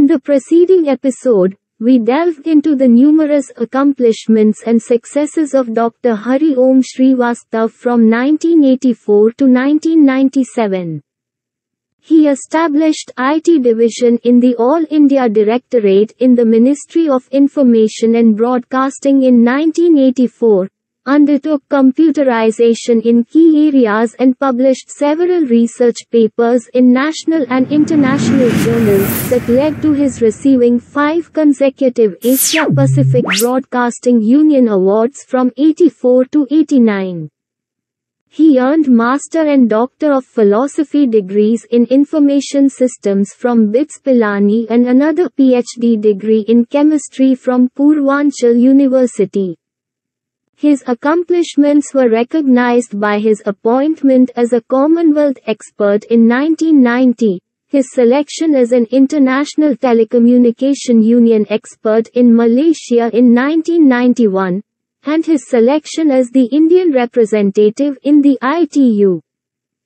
In the preceding episode, we delved into the numerous accomplishments and successes of Dr. Hari Om Srivastava from 1984 to 1997. He established IT division in the All India Directorate in the Ministry of Information and Broadcasting in 1984, undertook computerization in key areas and published several research papers in national and international journals that led to his receiving 5 consecutive Asia Pacific Broadcasting Union Awards from 84 to 89. He earned Master and Doctor of Philosophy degrees in Information Systems from BITS Pilani and another PhD degree in Chemistry from Purvanchal University. His accomplishments were recognized by his appointment as a Commonwealth expert in 1990, his selection as an International Telecommunication Union expert in Malaysia in 1991, and his selection as the Indian representative in the ITU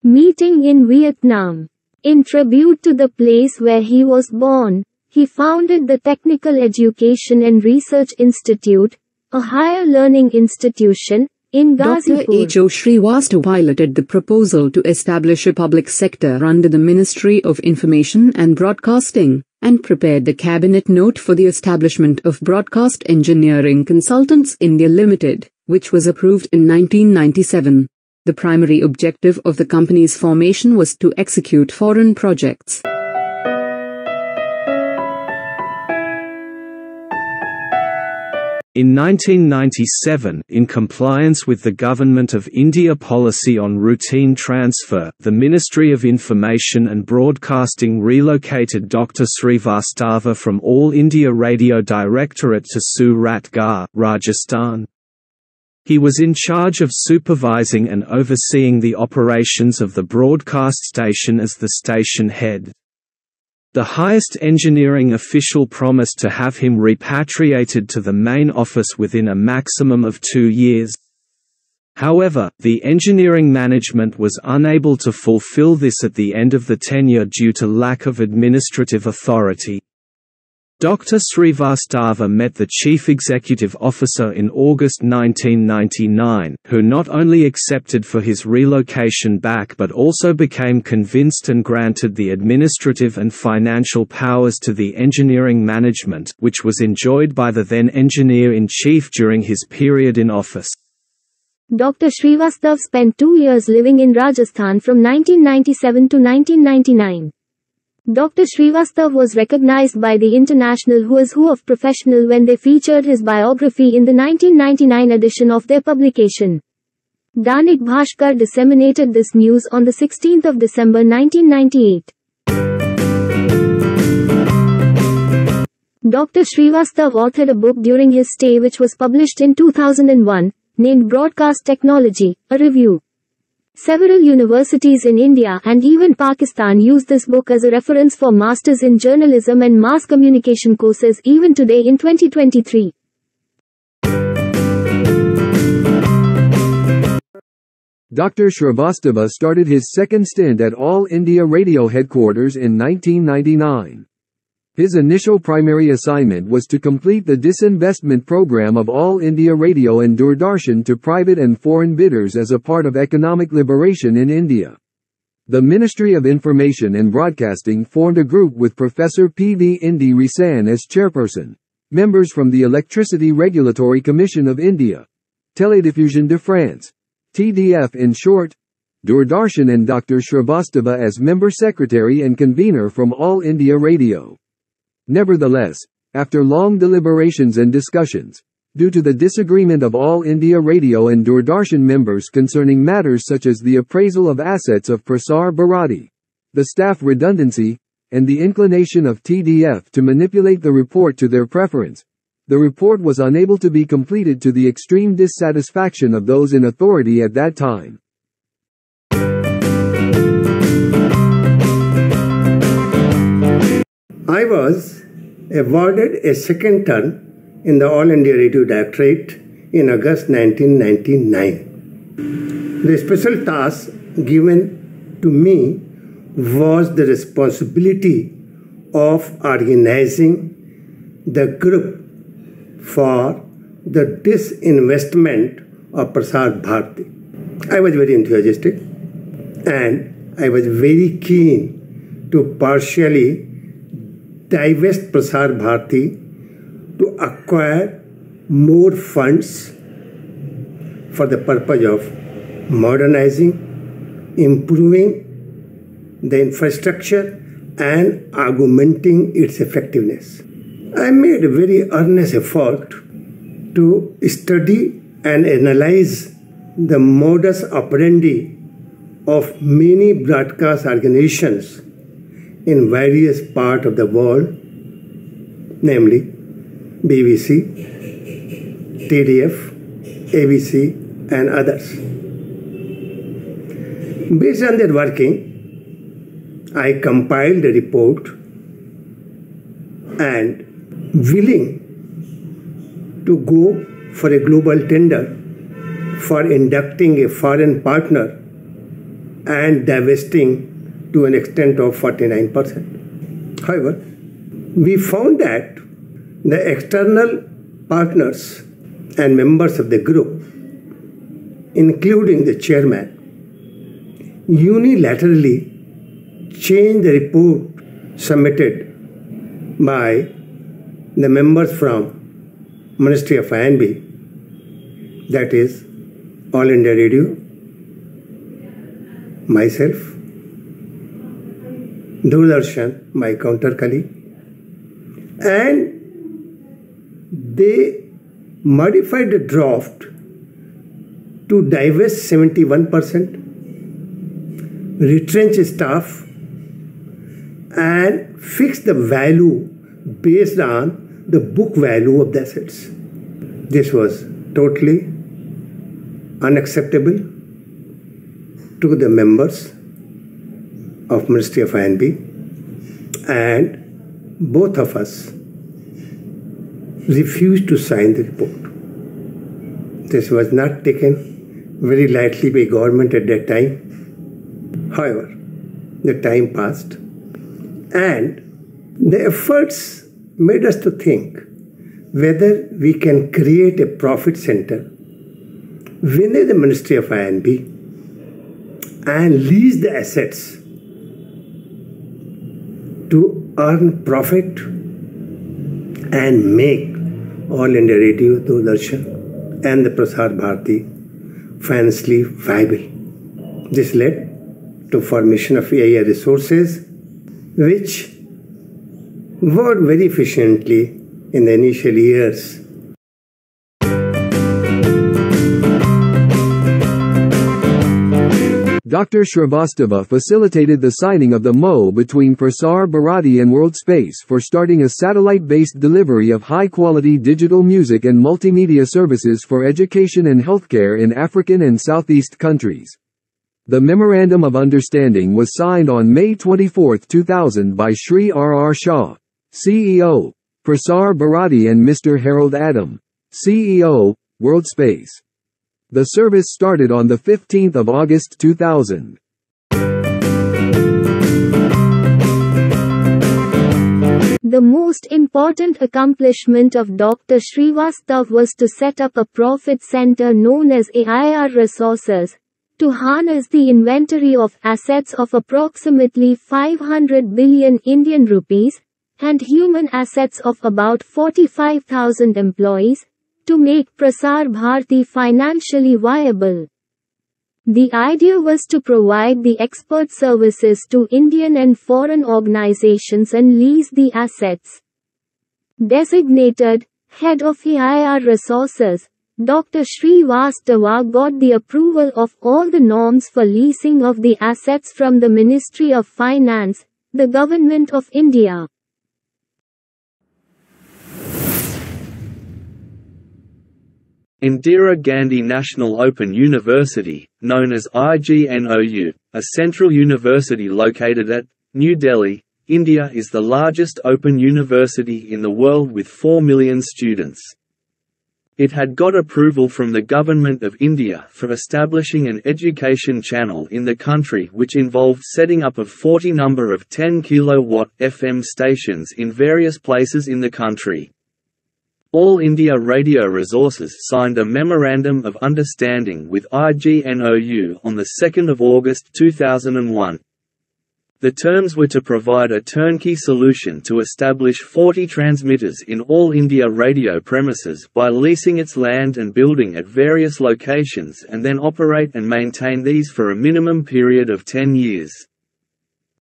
meeting in Vietnam. In tribute to the place where he was born, he founded the Technical Education and Research Institute, a higher learning institution, in Ghazipur. Dr. H. O. Srivastava piloted the proposal to establish a public sector under the Ministry of Information and Broadcasting, and prepared the Cabinet Note for the establishment of Broadcast Engineering Consultants India Limited, which was approved in 1997. The primary objective of the company's formation was to execute foreign projects. In 1997, in compliance with the Government of India policy on routine transfer, the Ministry of Information and Broadcasting relocated Dr. Srivastava from All India Radio Directorate to Suratgarh, Rajasthan. He was in charge of supervising and overseeing the operations of the broadcast station as the station head. The highest engineering official promised to have him repatriated to the main office within a maximum of 2 years. However, the engineering management was unable to fulfill this at the end of the tenure due to lack of administrative authority. Dr. Srivastava met the Chief Executive Officer in August 1999, who not only accepted for his relocation back but also became convinced and granted the administrative and financial powers to the engineering management, which was enjoyed by the then Engineer-in-Chief during his period in office. Dr. Srivastava spent 2 years living in Rajasthan from 1997 to 1999. Dr. Srivastava was recognized by the International Who's Who of Professional when they featured his biography in the 1999 edition of their publication. Dainik Bhaskar disseminated this news on the 16th of December 1998. Dr. Srivastava authored a book during his stay which was published in 2001, named Broadcast Technology, a Review. Several universities in India and even Pakistan use this book as a reference for Masters in Journalism and Mass Communication courses even today in 2023. Dr. Srivastava started his second stint at All India Radio headquarters in 1999. His initial primary assignment was to complete the disinvestment program of All India Radio and Doordarshan to private and foreign bidders as a part of economic liberation in India. The Ministry of Information and Broadcasting formed a group with Professor P.V. Indi Risan as chairperson, members from the Electricity Regulatory Commission of India, Télédiffusion de France, TDF in short, Doordarshan, and Dr. Srivastava as member secretary and convener from All India Radio. Nevertheless, after long deliberations and discussions, due to the disagreement of All India Radio and Doordarshan members concerning matters such as the appraisal of assets of Prasar Bharati, the staff redundancy, and the inclination of TDF to manipulate the report to their preference, the report was unable to be completed to the extreme dissatisfaction of those in authority at that time. I was awarded a second term in the All India Radio Directorate in August 1999. The special task given to me was the responsibility of organizing the group for the disinvestment of Prasar Bharati. I was very enthusiastic and I was very keen to partially divest Prasar Bharati to acquire more funds for the purpose of modernizing, improving the infrastructure and augmenting its effectiveness. I made a very earnest effort to study and analyze the modus operandi of many broadcast organizations in various parts of the world, namely BBC, TDF, ABC, and others. Based on their working, I compiled a report and willing to go for a global tender for inducting a foreign partner and divesting to an extent of 49%. However, we found that the external partners and members of the group, including the chairman, unilaterally changed the report submitted by the members from Ministry of I&B, that is All India Radio, myself, Doordarshan, my counter colleague, and they modified the draft to divest 71%, retrench staff, and fix the value based on the book value of the assets. This was totally unacceptable to the members of Ministry of I&B, and both of us refused to sign the report. This was not taken very lightly by government at that time. However, the time passed and the efforts made us to think whether we can create a profit center within the Ministry of I&B and lease the assets to earn profit and make All India Radio, Doordarshan and the Prasar Bharati financially viable. This led to formation of AI resources which worked very efficiently in the initial years. Dr. Srivastava facilitated the signing of the MoU between Prasar Bharati and WorldSpace for starting a satellite-based delivery of high-quality digital music and multimedia services for education and healthcare in African and Southeast countries. The Memorandum of Understanding was signed on May 24, 2000 by Sri R. Shah, CEO, Prasar Bharati, and Mr. Harold Adam, CEO, WorldSpace. The service started on the 15th of August 2000. The most important accomplishment of Dr. Srivastava was to set up a profit center known as AIR Resources, to harness the inventory of assets of approximately 500 billion Indian rupees, and human assets of about 45,000 employees, to make Prasar Bharati financially viable. The idea was to provide the expert services to Indian and foreign organizations and lease the assets. Designated Head of AIR Resources, Dr. Srivastava got the approval of all the norms for leasing of the assets from the Ministry of Finance, the Government of India. Indira Gandhi National Open University, known as IGNOU, a central university located at New Delhi, India, is the largest open university in the world with 4 million students. It had got approval from the Government of India for establishing an education channel in the country, which involved setting up a 40 number of 10 kW FM stations in various places in the country. All India Radio Resources signed a Memorandum of Understanding with IGNOU on 2 August 2001. The terms were to provide a turnkey solution to establish 40 transmitters in all India radio premises by leasing its land and building at various locations and then operate and maintain these for a minimum period of 10 years.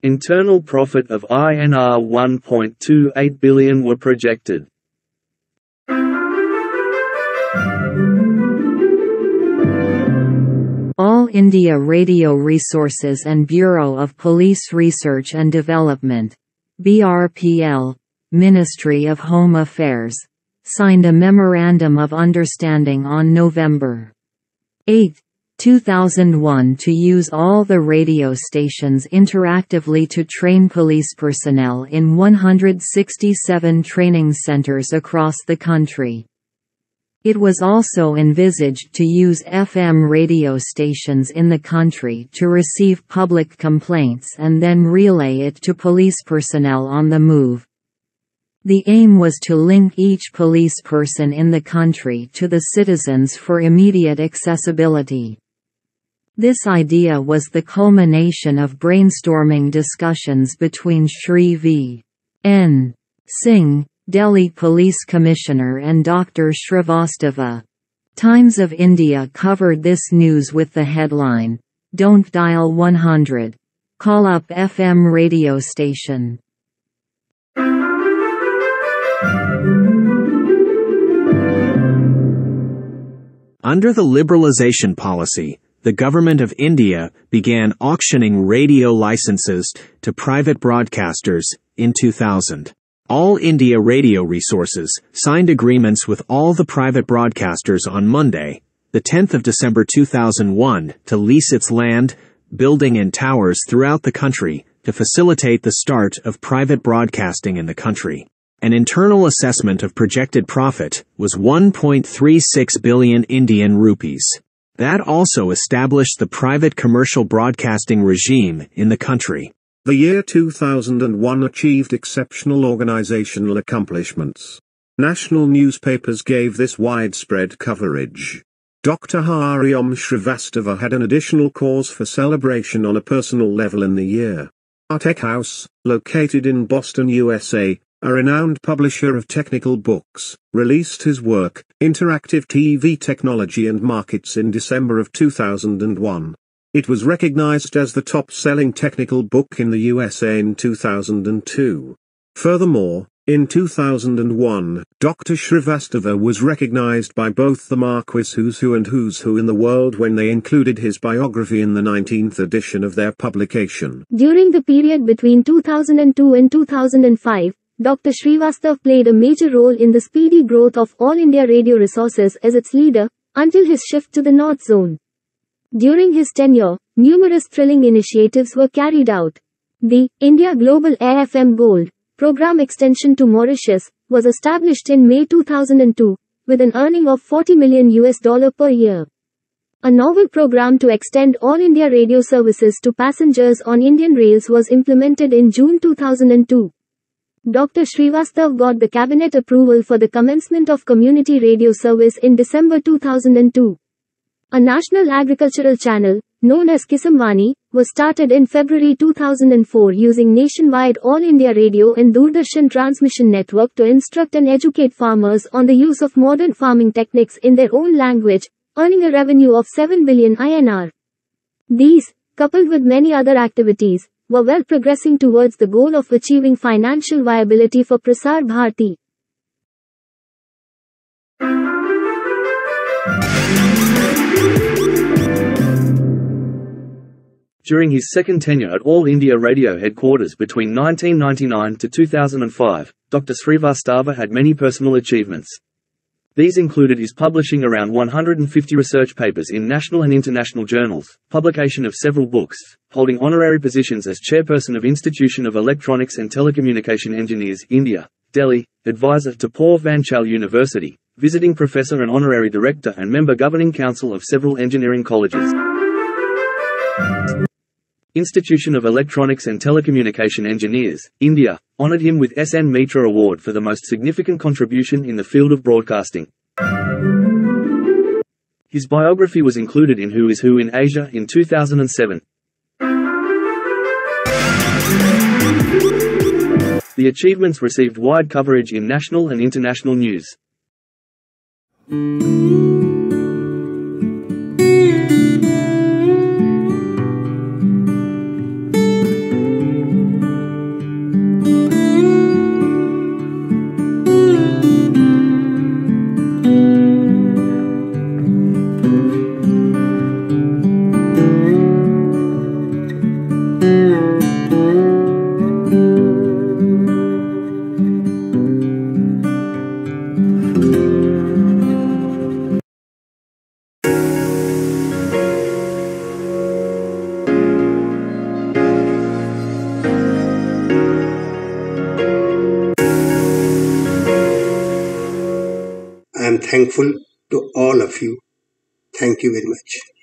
Internal profit of INR 1.28 billion were projected. All India Radio Resources and Bureau of Police Research and Development, BRPL, Ministry of Home Affairs, signed a Memorandum of Understanding on November 8, 2001 to use all the radio stations interactively to train police personnel in 167 training centers across the country. It was also envisaged to use FM radio stations in the country to receive public complaints and then relay it to police personnel on the move. The aim was to link each police person in the country to the citizens for immediate accessibility. This idea was the culmination of brainstorming discussions between Shri V. N. Singh, Delhi Police Commissioner, and Dr. Srivastava. Times of India covered this news with the headline, "Don't dial 100. Call up FM radio station." Under the liberalisation policy, the Government of India began auctioning radio licenses to private broadcasters in 2000. All India Radio Resources signed agreements with all the private broadcasters on Monday, the 10th of December 2001, to lease its land, building and towers throughout the country to facilitate the start of private broadcasting in the country. An internal assessment of projected profit was 1.36 billion Indian rupees. That also established the private commercial broadcasting regime in the country. The year 2001 achieved exceptional organizational accomplishments. National newspapers gave this widespread coverage. Dr. Hari Om Srivastava had an additional cause for celebration on a personal level in the year. Tech House, located in Boston, USA, a renowned publisher of technical books, released his work, Interactive TV Technology and Markets, in December of 2001. It was recognized as the top-selling technical book in the USA in 2002. Furthermore, in 2001, Dr. Srivastava was recognized by both the Marquis Who's Who and Who's Who in the world when they included his biography in the 19th edition of their publication. During the period between 2002 and 2005, Dr. Srivastava played a major role in the speedy growth of All India Radio Resources as its leader, until his shift to the North Zone. During his tenure, numerous thrilling initiatives were carried out. The India Global AFM Gold program extension to Mauritius was established in May 2002, with an earning of $40 million per year. A novel program to extend All India radio services to passengers on Indian Rails was implemented in June 2002. Dr. Srivastava got the cabinet approval for the commencement of community radio service in December 2002. A national agricultural channel, known as Kisamvani, was started in February 2004 using nationwide All India Radio and Doordarshan transmission network to instruct and educate farmers on the use of modern farming techniques in their own language, earning a revenue of 7 billion INR. These, coupled with many other activities, were well progressing towards the goal of achieving financial viability for Prasar Bharati. During his second tenure at All India Radio headquarters between 1999 to 2005, Dr. Srivastava had many personal achievements. These included his publishing around 150 research papers in national and international journals, publication of several books, holding honorary positions as chairperson of Institution of Electronics and Telecommunication Engineers, India, Delhi, advisor to Prof. University, visiting professor and honorary director and member governing council of several engineering colleges. Institution of Electronics and Telecommunication Engineers, India, honoured him with SN Mitra Award for the most significant contribution in the field of broadcasting. His biography was included in Who is Who in Asia in 2007. The achievements received wide coverage in national and international news. I am thankful to all of you. Thank you very much.